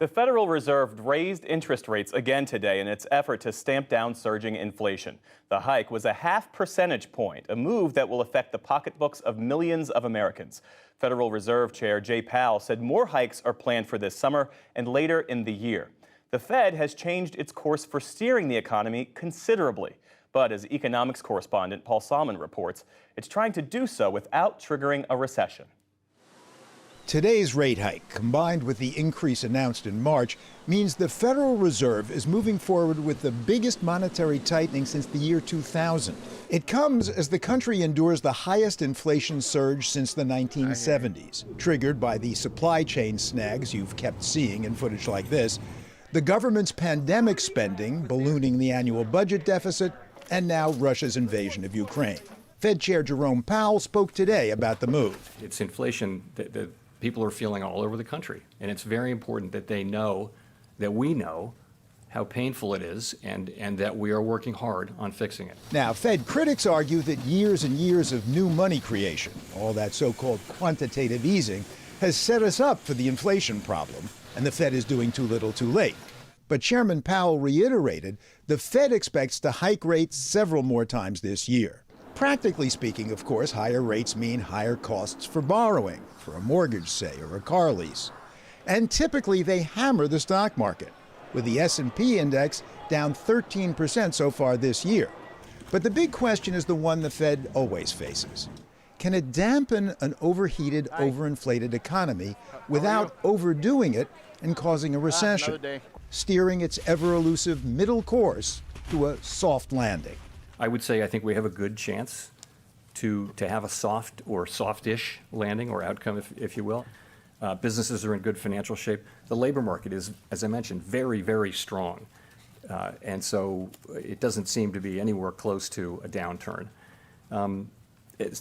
The Federal Reserve raised interest rates again today in its effort to stamp down surging inflation. The hike was a half percentage point, a move that will affect the pocketbooks of millions of Americans. Federal Reserve Chair Jay Powell said more hikes are planned for this summer and later in the year. The Fed has changed its course for steering the economy considerably. But as economics correspondent Paul Salmon reports, it's trying to do so without triggering a recession. Today's rate hike, combined with the increase announced in March, means the Federal Reserve is moving forward with the biggest monetary tightening since the year 2000. It comes as the country endures the highest inflation surge since the 1970s, triggered by the supply chain snags you've kept seeing in footage like this, the government's pandemic spending ballooning the annual budget deficit, and now Russia's invasion of Ukraine. Fed Chair Jerome Powell spoke today about the move. It's inflation that people are feeling all over the country. And it's very important that they know, that we know, how painful it is and that we are working hard on fixing it. Now, Fed critics argue that years and years of new money creation, all that so-called quantitative easing, has set us up for the inflation problem, and the Fed is doing too little too late. But Chairman Powell reiterated the Fed expects to hike rates several more times this year. Practically speaking, of course, higher rates mean higher costs for borrowing, for a mortgage, say, or a car lease. And typically they hammer the stock market, with the S&P index down 13% so far this year. But the big question is the one the Fed always faces. Can it dampen an overheated, overinflated economy without overdoing it and causing a recession, steering its ever-elusive middle course to a soft landing? I would say I think we have a good chance to have a soft or softish landing or outcome, if you will. Businesses are in good financial shape. The labor market is, as I mentioned, very, very strong. And so it doesn't seem to be anywhere close to a downturn.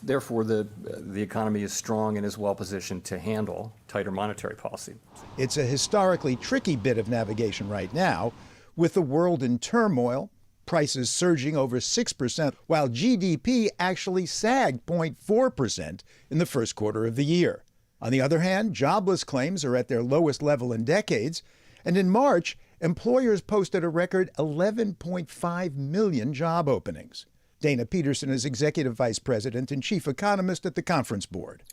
Therefore, the economy is strong and is well positioned to handle tighter monetary policy. It's a historically tricky bit of navigation right now, with the world in turmoil, prices surging over 6%, while GDP actually sagged 0.4% in the first quarter of the year. On the other hand, jobless claims are at their lowest level in decades, and in March, employers posted a record 11.5 million job openings. Dana Peterson is Executive Vice President and Chief Economist at the Conference Board.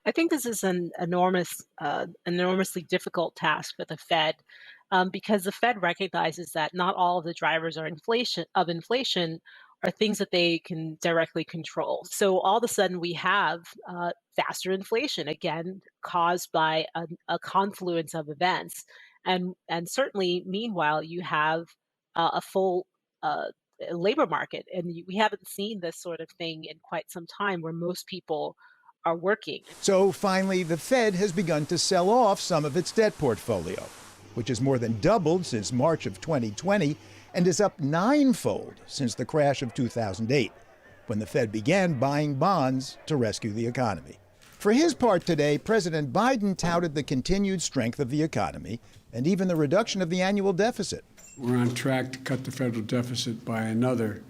I think this is an enormously difficult task for the Fed because the Fed recognizes that not all of the drivers of inflation are things that they can directly control. So all of a sudden we have faster inflation, again, caused by a confluence of events. And certainly, meanwhile, you have a full labor market. And we haven't seen this sort of thing in quite some time where most people are working. So finally, the Fed has begun to sell off some of its debt portfolio, which has more than doubled since March of 2020 and is up ninefold since the crash of 2008, when the Fed began buying bonds to rescue the economy. For his part today, President Biden touted the continued strength of the economy and even the reduction of the annual deficit. We're on track to cut the federal deficit by another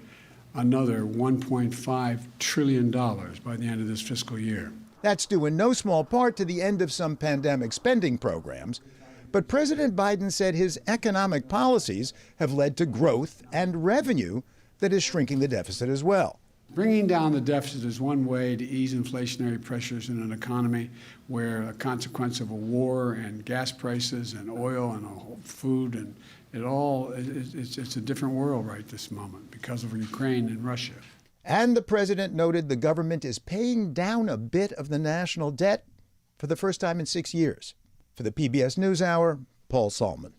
$1.5 trillion by the end of this fiscal year. That's due in no small part to the end of some pandemic spending programs. But President Biden said his economic policies have led to growth and revenue that is shrinking the deficit as well. Bringing down the deficit is one way to ease inflationary pressures in an economy where a consequence of a war and gas prices and oil and food and it's a different world right this moment because of Ukraine and Russia. And the president noted the government is paying down a bit of the national debt for the first time in 6 years. For the PBS NewsHour, Paul Salmon.